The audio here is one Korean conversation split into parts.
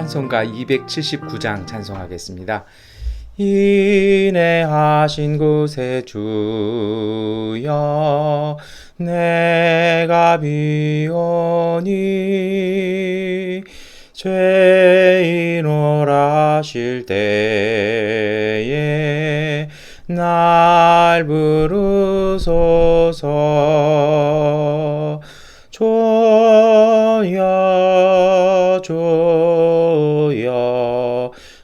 찬송가 279장 찬송하겠습니다. 인내하신 곳에 주여 내가 비오니 죄인오라실 때에 날 부르소서. 주여 주여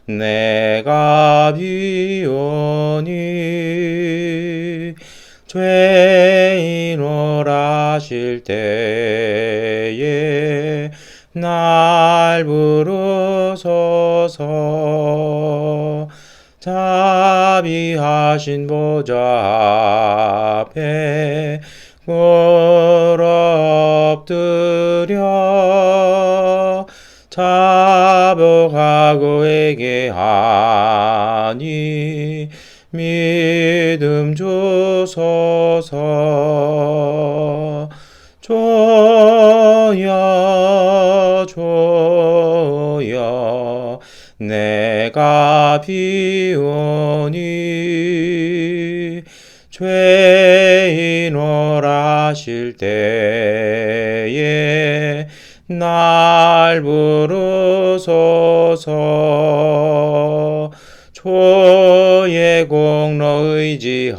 내가 비오니 죄인오라실 때에 날 부르소서. 자비하신 보좌 앞에 엎드려 자복하고 회개하니 믿음 주소서. 주여 주여 내가 비오니 죄인오라실 때에 날 부르소서. 주의 공로 의지하여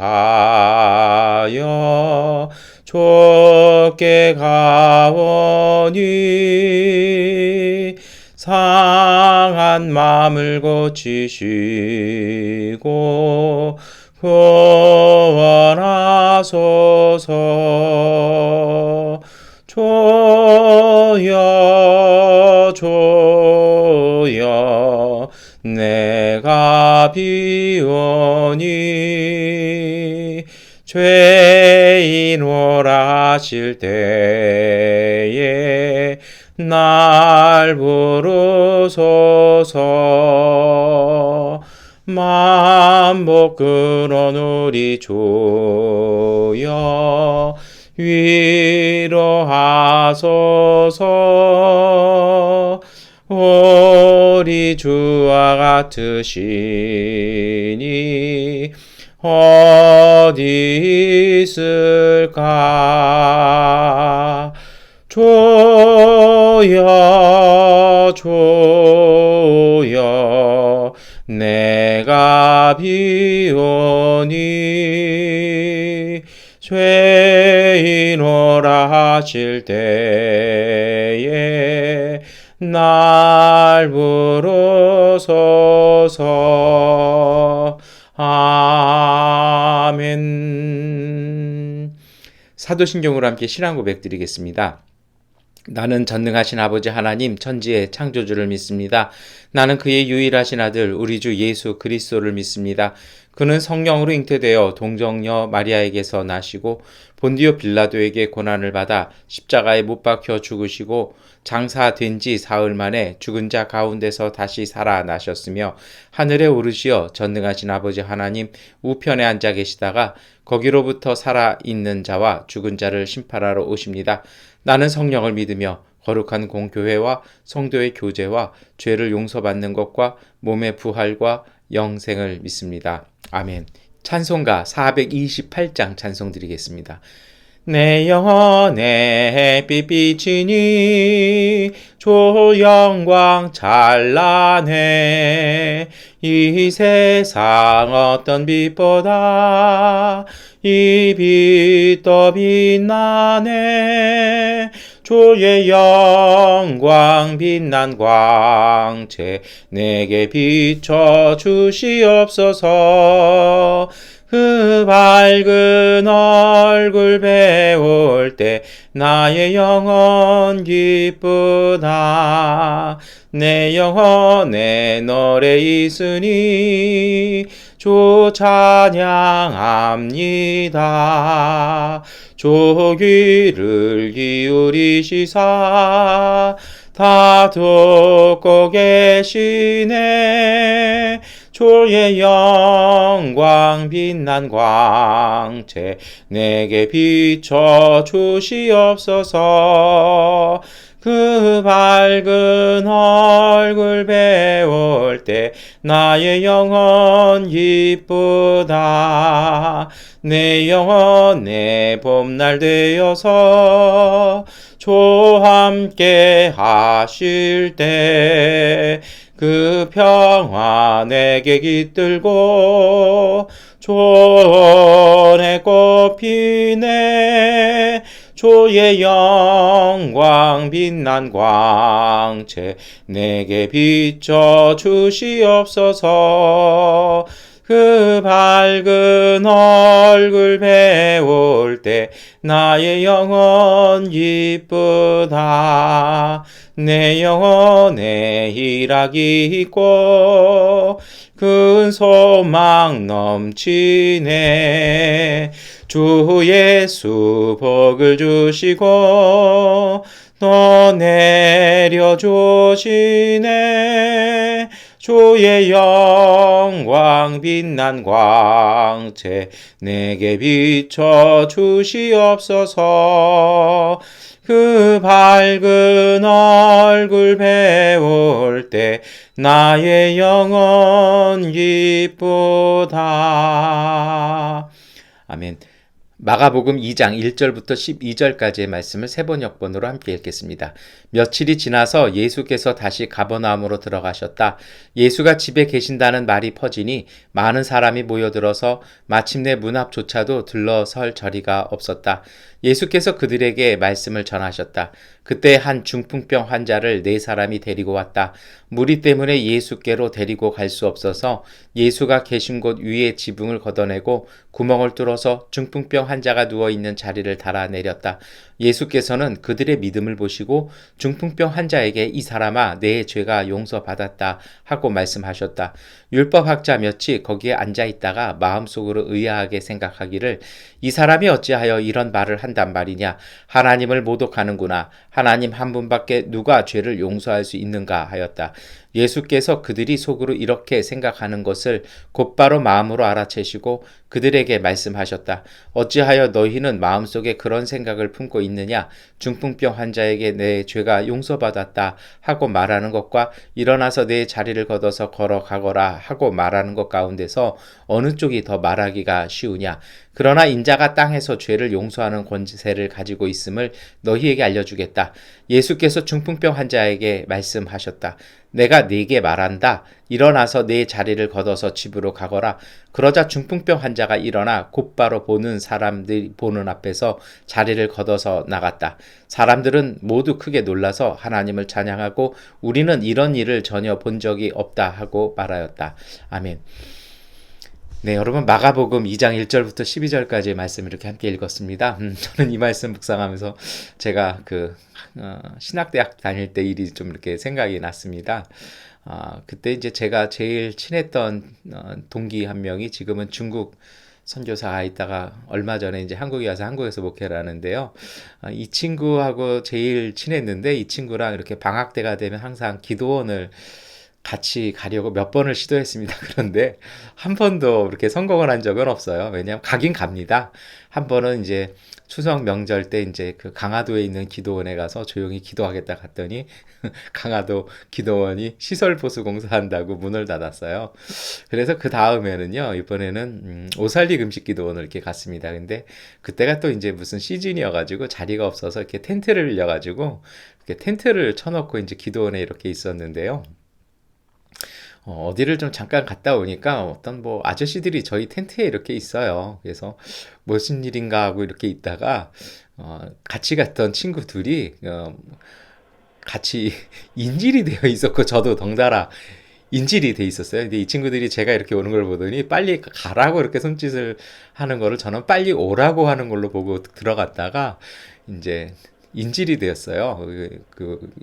주께 가오니 상한 마음을 고치시고 구원하소서. 주여 주여 내가 비오니 죄인오라실 때에 날 부르소서. 만복 근원 우리 주여 위로하소서. 우리 주와 같으시니 어디 있을까. 주여 주여 내가 비오니 죄인오라실 때에 날 부르소서. 아멘. 사도신경으로 함께 신앙 고백 드리겠습니다. 나는 전능하신 아버지 하나님 천지의 창조주를 믿습니다. 나는 그의 유일하신 아들 우리 주 예수 그리스도를 믿습니다. 그는 성령으로 잉태되어 동정녀 마리아에게서 나시고 본디오 빌라도에게 고난을 받아 십자가에 못 박혀 죽으시고 장사된 지 사흘 만에 죽은 자 가운데서 다시 살아나셨으며 하늘에 오르시어 전능하신 아버지 하나님 우편에 앉아 계시다가 거기로부터 살아있는 자와 죽은 자를 심판하러 오십니다. 나는 성령을 믿으며 거룩한 공교회와 성도의 교제와 죄를 용서받는 것과 몸의 부활과 영생을 믿습니다. 아멘. 찬송가 428장 찬송 드리겠습니다. 내 영혼에 햇빛 비치니 주 영광 찬란해. 이 세상 어떤 빛보다 이 빛 더 빛나네. 주의 영광 빛난 광채 내게 비춰 주시옵소서. 그 밝은 얼굴 배울 때 나의 영혼 기쁘다. 내 영혼에 노래 있으니 주 찬양합니다. 주 귀를 기울이시사 다 듣고 계시네. 주 주의 영광 빛난 광채 내게 비춰 주시옵소서. 그 밝은 얼굴 배울 때 나의 영혼 기쁘다. 내 영혼 내 봄날 되어서 주와 함께 하실 때 그 평화 내게 깃들고 존의 꽃 피네. 주의 영광 빛난 광채 내게 비춰 주시옵소서. 그 밝은 얼굴 배울 때 나의 영혼 기쁘다. 내 영혼에 희락이 있고 큰 소망 넘치네. 주 예수 복을 주시고 또 내려주시네. 주의 영광 빛난 광채 내게 비춰 주시옵소서. 그 밝은 얼굴 배울 때 나의 영혼 기쁘다. 아멘. 마가복음 2장 1절부터 12절까지의 말씀을 세 번 역번으로 함께 읽겠습니다. 며칠이 지나서 예수께서 다시 가버나움으로 들어가셨다. 예수가 집에 계신다는 말이 퍼지니 많은 사람이 모여들어서 마침내 문 앞조차도 들러설 저리가 없었다. 예수께서 그들에게 말씀을 전하셨다. 그때 한 중풍병 환자를 4사람이 데리고 왔다. 무리 때문에 예수께로 데리고 갈 수 없어서 예수가 계신 곳 위에 지붕을 걷어내고 구멍을 뚫어서 중풍병 환자가 누워있는 자리를 달아내렸다. 예수께서는 그들의 믿음을 보시고 중풍병 환자에게 이 사람아 내 죄가 용서받았다 하고 말씀하셨다. 율법학자 몇이 거기에 앉아있다가 마음속으로 의아하게 생각하기를 이 사람이 어찌하여 이런 말을 한단 말이냐. 하나님을 모독하는구나. 하나님 한 분밖에 누가 죄를 용서할 수 있는가 하였다. 예수께서 그들이 속으로 이렇게 생각하는 것을 곧바로 마음으로 알아채시고 그들에게 말씀하셨다. 어찌하여 너희는 마음속에 그런 생각을 품고 있느냐. 중풍병 환자에게 내 죄가 용서받았다 하고 말하는 것과 일어나서 내 자리를 걷어서 걸어가거라 하고 말하는 것 가운데서 어느 쪽이 더 말하기가 쉬우냐. 그러나 인자가 땅에서 죄를 용서하는 권세를 가지고 있음을 너희에게 알려주겠다. 예수께서 중풍병 환자에게 말씀하셨다. 내가 네게 말한다. 일어나서 내 자리를 걷어서 집으로 가거라. 그러자 중풍병 환자가 일어나 곧바로 보는 사람들이 보는 앞에서 자리를 걷어서 나갔다. 사람들은 모두 크게 놀라서 하나님을 찬양하고 우리는 이런 일을 전혀 본 적이 없다 하고 말하였다. 아멘. 네, 여러분 마가복음 2장 1절부터 12절까지의 말씀 이렇게 함께 읽었습니다. 저는 이 말씀 묵상하면서 제가 신학대학 다닐 때 일이 좀 이렇게 생각이 났습니다. 그때 이제 제가 제일 친했던 동기 한 명이 지금은 중국 선교사가 있다가 얼마 전에 이제 한국에 와서 한국에서 목회를 하는데요. 이 친구하고 제일 친했는데 이 친구랑 이렇게 방학 때가 되면 항상 기도원을 같이 가려고 몇 번을 시도했습니다. 그런데 한 번도 그렇게 성공을 한 적은 없어요. 왜냐하면 가긴 갑니다. 한 번은 이제 추석 명절 때 이제 그 강화도에 있는 기도원에 가서 조용히 기도하겠다 갔더니 강화도 기도원이 시설 보수 공사한다고 문을 닫았어요. 그래서 그 다음에는요, 이번에는 오살리 금식 기도원을 이렇게 갔습니다. 근데 그때가 또 이제 무슨 시즌이어가지고 자리가 없어서 이렇게 텐트를 빌려가지고 이렇게 텐트를 쳐놓고 이제 기도원에 이렇게 있었는데요. 어디를 좀 잠깐 갔다 오니까 어떤 뭐 아저씨들이 저희 텐트에 이렇게 있어요. 그래서 무슨 일인가 하고 이렇게 있다가 같이 갔던 친구 둘이 같이 인질이 되어 있었고 저도 덩달아 인질이 돼 있었어요. 근데 이 친구들이 제가 이렇게 오는 걸 보더니 빨리 가라고 이렇게 손짓을 하는 거를 저는 빨리 오라고 하는 걸로 보고 들어갔다가 이제 인질이 되었어요.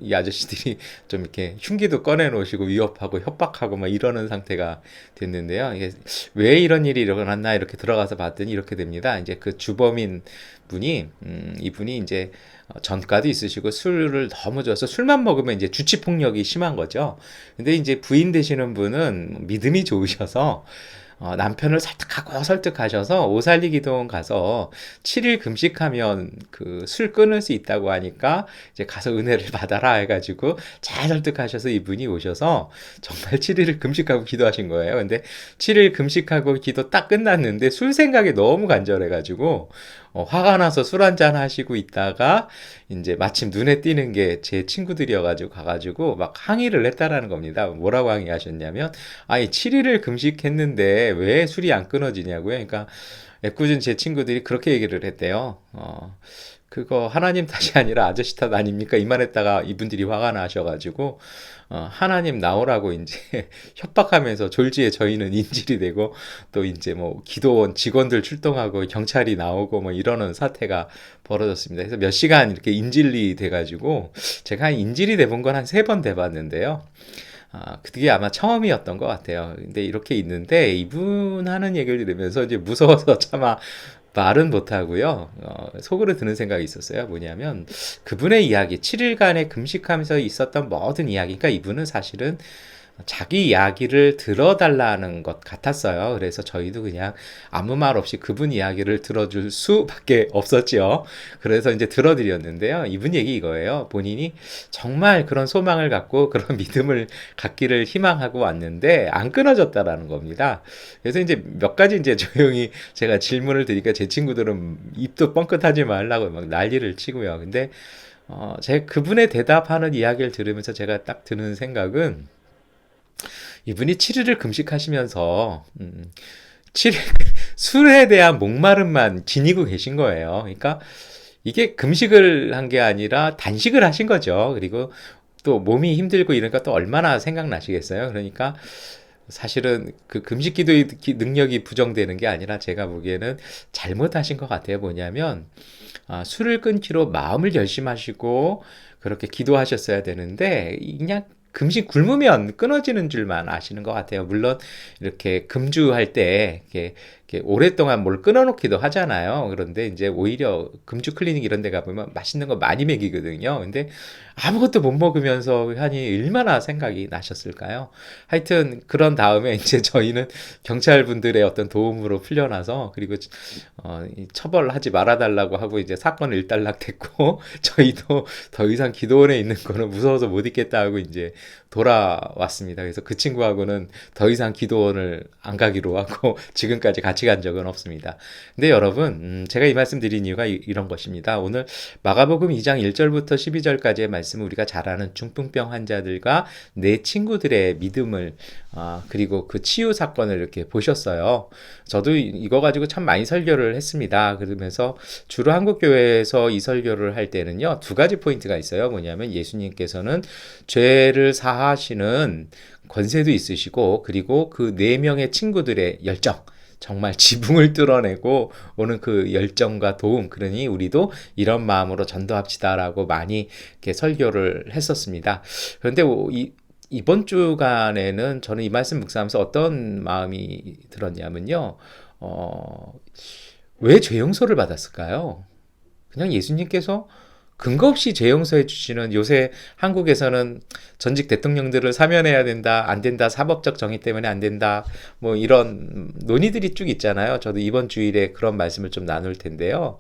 이 아저씨들이 좀 이렇게 흉기도 꺼내 놓으시고 위협하고 협박하고 막 이러는 상태가 됐는데요. 이게 왜 이런 일이 일어났나 이렇게 들어가서 봤더니 이렇게 됩니다. 이제 그 주범인 분이, 이분이 이제 전과도 있으시고 술을 너무 줘서 술만 먹으면 이제 주치폭력이 심한 거죠. 근데 이제 부인 되시는 분은 믿음이 좋으셔서 남편을 설득하셔서 오살리 기도원 가서 7일 금식하면 그 술 끊을 수 있다고 하니까 이제 가서 은혜를 받아라 해가지고 잘 설득하셔서 이분이 오셔서 정말 7일을 금식하고 기도하신 거예요. 근데 7일 금식하고 기도 딱 끝났는데 술 생각이 너무 간절해가지고 화가 나서 술 한잔 하시고 있다가 이제 마침 눈에 띄는 게 제 친구들이어가지고 가가지고 막 항의를 했다라는 겁니다. 뭐라고 항의하셨냐면, 아니 7일을 금식했는데 왜 술이 안 끊어지냐고요. 그러니까 애꿎은 제 친구들이 그렇게 얘기를 했대요. 그거 하나님 탓이 아니라 아저씨 탓 아닙니까? 이만했다가 이분들이 화가 나셔가지고 하나님 나오라고 이제 협박하면서 졸지에 저희는 인질이 되고 또 이제 뭐 기도원 직원들 출동하고 경찰이 나오고 뭐 이러는 사태가 벌어졌습니다. 그래서 몇 시간 이렇게 인질이 돼가지고 제가 한 인질이 돼본 건 한 3번 돼봤는데요. 그게 아마 처음이었던 것 같아요. 근데 이렇게 있는데 이분 하는 얘기를 들으면서 이제 무서워서 차마 말은 못하고요. 속으로 드는 생각이 있었어요. 뭐냐면 그분의 이야기, 7일간의 금식하면서 있었던 모든 이야기, 그러니까 이분은 사실은 자기 이야기를 들어달라는 것 같았어요. 그래서 저희도 그냥 아무 말 없이 그분 이야기를 들어줄 수밖에 없었죠. 그래서 이제 들어드렸는데요. 이분 얘기 이거예요. 본인이 정말 그런 소망을 갖고 그런 믿음을 갖기를 희망하고 왔는데 안 끊어졌다라는 겁니다. 그래서 이제 몇 가지 이제 조용히 제가 질문을 드리니까 제 친구들은 입도 뻥끗하지 말라고 막 난리를 치고요. 근데 제 그분의 대답하는 이야기를 들으면서 제가 딱 드는 생각은 이분이 7일을 금식하시면서 7일 술에 대한 목마름만 지니고 계신 거예요. 그러니까 이게 금식을 한 게 아니라 단식을 하신 거죠. 그리고 또 몸이 힘들고 이러니까 또 얼마나 생각나시겠어요. 그러니까 사실은 그 금식 기도의 능력이 부정되는 게 아니라 제가 보기에는 잘못하신 것 같아요. 뭐냐면 술을 끊기로 마음을 결심하시고 그렇게 기도하셨어야 되는데 그냥 금식 굶으면 끊어지는 줄만 아시는 것 같아요. 물론 이렇게 금주할 때 이렇게 오랫동안 뭘 끊어놓기도 하잖아요. 그런데 이제 오히려 금주 클리닉 이런 데 가보면 맛있는 거 많이 먹이거든요. 근데 아무것도 못 먹으면서 하니 얼마나 생각이 나셨을까요? 하여튼 그런 다음에 이제 저희는 경찰분들의 어떤 도움으로 풀려나서 그리고 처벌하지 말아달라고 하고 이제 사건은 일단락됐고 저희도 더 이상 기도원에 있는 거는 무서워서 못 있겠다 하고 이제 돌아왔습니다. 그래서 그 친구하고는 더 이상 기도원을 안 가기로 하고 지금까지 같이 간 적은 없습니다. 근데 여러분, 제가 이 말씀 드린 이유가 이런 것입니다. 오늘 마가복음 2장 1절부터 12절까지의 말씀을 우리가 잘 아는 중풍병 환자들과 내 친구들의 믿음을 그리고 그 치유 사건을 이렇게 보셨어요. 저도 이거 가지고 참 많이 설교를 했습니다. 그러면서 주로 한국교회에서 이 설교를 할 때는요, 2가지 포인트가 있어요. 뭐냐면 예수님께서는 죄를 사하시는 권세도 있으시고 그리고 그 4명의 친구들의 열정, 정말 지붕을 뚫어내고 오는 그 열정과 도움, 그러니 우리도 이런 마음으로 전도합시다라고 많이 이렇게 설교를 했었습니다. 그런데 이번 주간에는 저는 이 말씀 묵상하면서 어떤 마음이 들었냐면요. 왜 죄 용서를 받았을까요? 그냥 예수님께서 근거 없이 죄 용서해 주시는, 요새 한국에서는 전직 대통령들을 사면해야 된다, 안 된다, 사법적 정의 때문에 안 된다, 뭐 이런 논의들이 쭉 있잖아요. 저도 이번 주일에 그런 말씀을 좀 나눌 텐데요.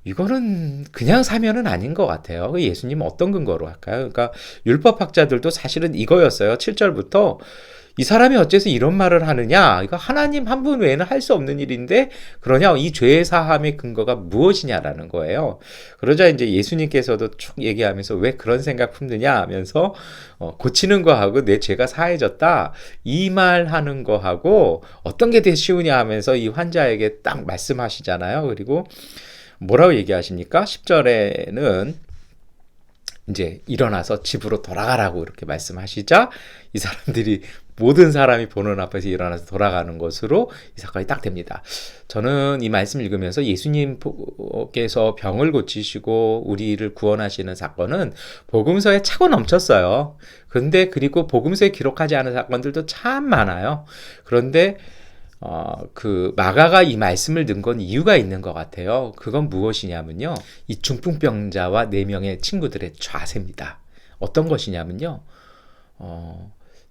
이거는 그냥 사면은 아닌 것 같아요. 예수님은 어떤 근거로 할까요? 그러니까 율법학자들도 사실은 이거였어요. 7절부터 이 사람이 어째서 이런 말을 하느냐? 이거 하나님 한 분 외에는 할 수 없는 일인데 그러냐? 이 죄 사함의 근거가 무엇이냐라는 거예요. 그러자 이제 예수님께서도 쭉 얘기하면서 왜 그런 생각 품느냐 하면서 고치는 거하고 내 죄가 사해졌다 이 말 하는 거하고 어떤 게 더 쉬우냐 하면서 이 환자에게 딱 말씀하시잖아요. 그리고 뭐라고 얘기하십니까? 10절에는 이제 일어나서 집으로 돌아가라고 이렇게 말씀하시자 이 사람들이 모든 사람이 보는 앞에서 일어나서 돌아가는 것으로 이 사건이 딱 됩니다. 저는 이 말씀 읽으면서 예수님께서 병을 고치시고 우리를 구원하시는 사건은 복음서에 차고 넘쳤어요. 그런데 그리고 복음서에 기록하지 않은 사건들도 참 많아요. 그런데 그 마가가 이 말씀을 넣은 건 이유가 있는 것 같아요. 그건 무엇이냐면요. 이 중풍병자와 4명의 친구들의 자세입니다. 어떤 것이냐면요.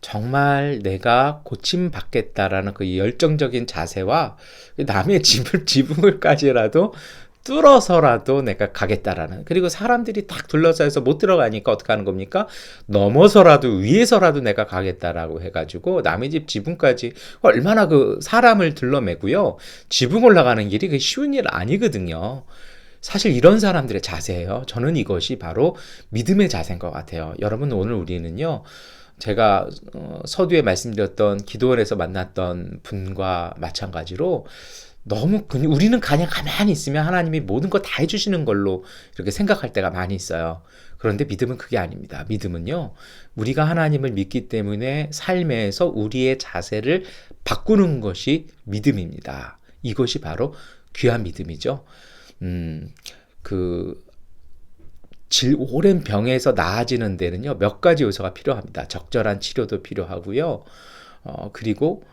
정말 내가 고침받겠다라는 그 열정적인 자세와 남의 지붕을까지라도 뚫어서라도 내가 가겠다라는, 그리고 사람들이 딱 둘러싸여서 못 들어가니까 어떻게 하는 겁니까? 넘어서라도 위에서라도 내가 가겠다라고 해가지고 남의 집 지붕까지, 얼마나 그 사람을 둘러매고요. 지붕 올라가는 길이 그 쉬운 일 아니거든요. 사실 이런 사람들의 자세예요. 저는 이것이 바로 믿음의 자세인 것 같아요. 여러분, 오늘 우리는요, 제가 서두에 말씀드렸던 기도원에서 만났던 분과 마찬가지로 너무 우리는 그냥 가만히 있으면 하나님이 모든 거 다 해주시는 걸로 이렇게 생각할 때가 많이 있어요. 그런데 믿음은 그게 아닙니다. 믿음은요, 우리가 하나님을 믿기 때문에 삶에서 우리의 자세를 바꾸는 것이 믿음입니다. 이것이 바로 귀한 믿음이죠. 오랜 병에서 나아지는 데는요, 몇 가지 요소가 필요합니다. 적절한 치료도 필요하고요. 그리고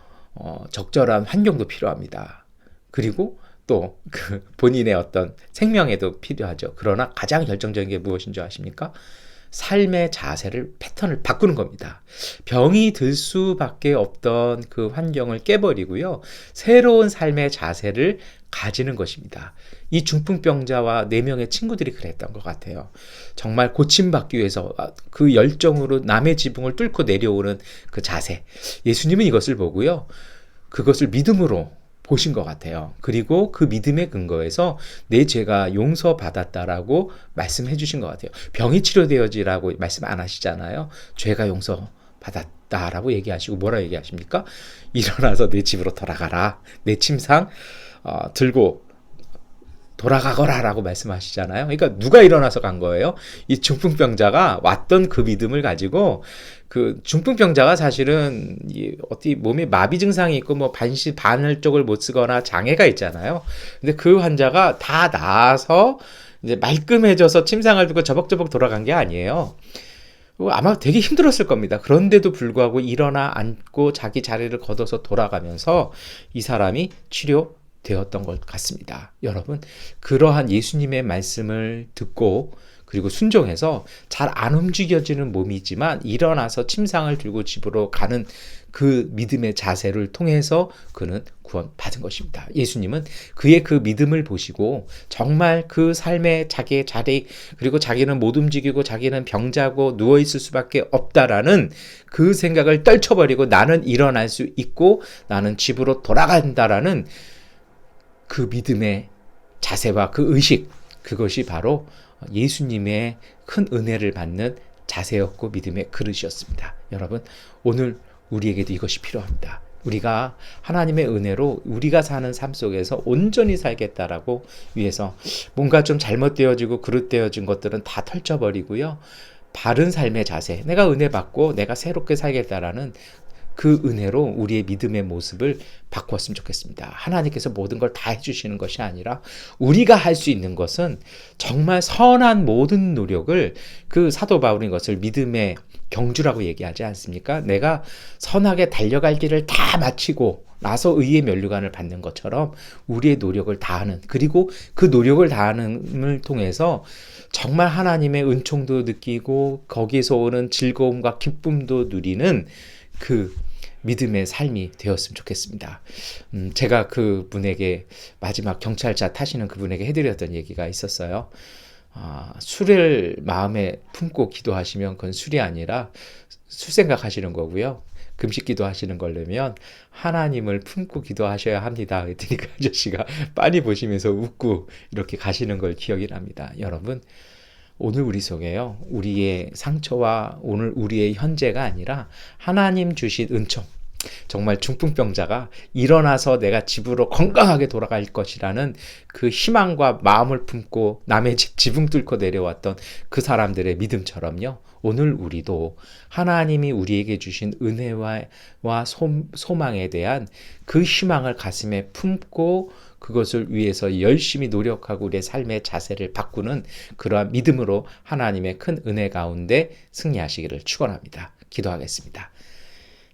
적절한 환경도 필요합니다. 그리고 또 본인의 어떤 생명에도 필요하죠. 그러나 가장 결정적인 게 무엇인 줄 아십니까? 삶의 자세를, 패턴을 바꾸는 겁니다. 병이 들 수밖에 없던 그 환경을 깨버리고요, 새로운 삶의 자세를 가지는 것입니다. 이 중풍병자와 4명의 친구들이 그랬던 것 같아요. 정말 고침받기 위해서 그 열정으로 남의 지붕을 뚫고 내려오는 그 자세. 예수님은 이것을 보고요, 그것을 믿음으로 보신 것 같아요. 그리고 그 믿음의 근거에서 내 죄가 용서받았다라고 말씀해 주신 것 같아요. 병이 치료되어지라고 말씀 안 하시잖아요. 죄가 용서받았다라고 얘기하시고 뭐라 얘기하십니까? 일어나서 내 집으로 돌아가라. 내 침상 들고 돌아가거라라고 말씀하시잖아요. 그러니까 누가 일어나서 간 거예요? 이 중풍병자가 왔던 그 믿음을 가지고, 그 중풍병자가 사실은 어디 몸에 마비 증상이 있고 뭐 반을 쪽을 못 쓰거나 장애가 있잖아요. 근데 그 환자가 다 나아서 이제 말끔해져서 침상을 두고 저벅저벅 돌아간 게 아니에요. 아마 되게 힘들었을 겁니다. 그런데도 불구하고 일어나 앉고 자기 자리를 걷어서 돌아가면서 이 사람이 되었던 것 같습니다. 여러분, 그러한 예수님의 말씀을 듣고 그리고 순종해서 잘 안 움직여지는 몸이지만 일어나서 침상을 들고 집으로 가는 그 믿음의 자세를 통해서 그는 구원받은 것입니다. 예수님은 그의 그 믿음을 보시고 정말 그 삶의 자기의 자리, 그리고 자기는 못 움직이고 자기는 병자고 누워있을 수밖에 없다라는 그 생각을 떨쳐버리고 나는 일어날 수 있고 나는 집으로 돌아간다라는 그 믿음의 자세와 그 의식, 그것이 바로 예수님의 큰 은혜를 받는 자세였고 믿음의 그릇이었습니다. 여러분, 오늘 우리에게도 이것이 필요합니다. 우리가 하나님의 은혜로 우리가 사는 삶 속에서 온전히 살겠다라고 위해서 뭔가 좀 잘못되어지고 그릇되어진 것들은 다 털쳐버리고요, 바른 삶의 자세, 내가 은혜 받고 내가 새롭게 살겠다라는 그 은혜로 우리의 믿음의 모습을 바꾸었으면 좋겠습니다. 하나님께서 모든 걸 다 해주시는 것이 아니라 우리가 할 수 있는 것은 정말 선한 모든 노력을, 그 사도 바울인 것을 믿음의 경주라고 얘기하지 않습니까? 내가 선하게 달려갈 길을 다 마치고 나서 의의 면류관을 받는 것처럼 우리의 노력을 다하는, 그리고 그 노력을 다하는을 통해서 정말 하나님의 은총도 느끼고 거기서 오는 즐거움과 기쁨도 누리는 그 믿음의 삶이 되었으면 좋겠습니다. 제가 그분에게 마지막 경찰차 타시는 그분에게 해드렸던 얘기가 있었어요. 술을 마음에 품고 기도하시면 그건 술이 아니라 술 생각하시는 거고요. 금식 기도하시는 걸로면 하나님을 품고 기도하셔야 합니다. 그랬더니 그 아저씨가 빤히 보시면서 웃고 이렇게 가시는 걸 기억이 납니다. 여러분, 오늘 우리 속에요, 우리의 상처와 오늘 우리의 현재가 아니라 하나님 주신 은총, 정말 중풍병자가 일어나서 내가 집으로 건강하게 돌아갈 것이라는 그 희망과 마음을 품고 남의 집 지붕 뚫고 내려왔던 그 사람들의 믿음처럼요. 오늘 우리도 하나님이 우리에게 주신 은혜와 소망에 대한 그 희망을 가슴에 품고 그것을 위해서 열심히 노력하고 우리의 삶의 자세를 바꾸는 그러한 믿음으로 하나님의 큰 은혜 가운데 승리하시기를 축원합니다. 기도하겠습니다.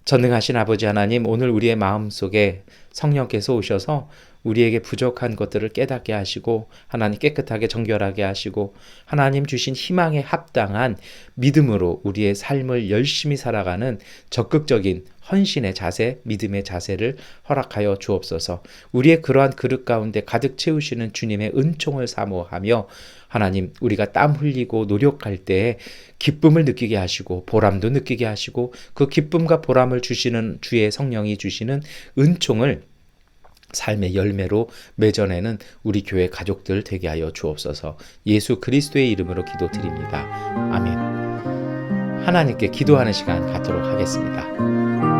전능하신 아버지 하나님, 오늘 우리의 마음속에 성령께서 오셔서 우리에게 부족한 것들을 깨닫게 하시고 하나님 깨끗하게 정결하게 하시고 하나님 주신 희망에 합당한 믿음으로 우리의 삶을 열심히 살아가는 적극적인 헌신의 자세, 믿음의 자세를 허락하여 주옵소서. 우리의 그러한 그릇 가운데 가득 채우시는 주님의 은총을 사모하며 하나님, 우리가 땀 흘리고 노력할 때에 기쁨을 느끼게 하시고 보람도 느끼게 하시고 그 기쁨과 보람을 주시는 주의 성령이 주시는 은총을 삶의 열매로 맺어내는 우리 교회 가족들 되게 하여 주옵소서. 예수 그리스도의 이름으로 기도드립니다. 아멘. 하나님께 기도하는 시간 갖도록 하겠습니다.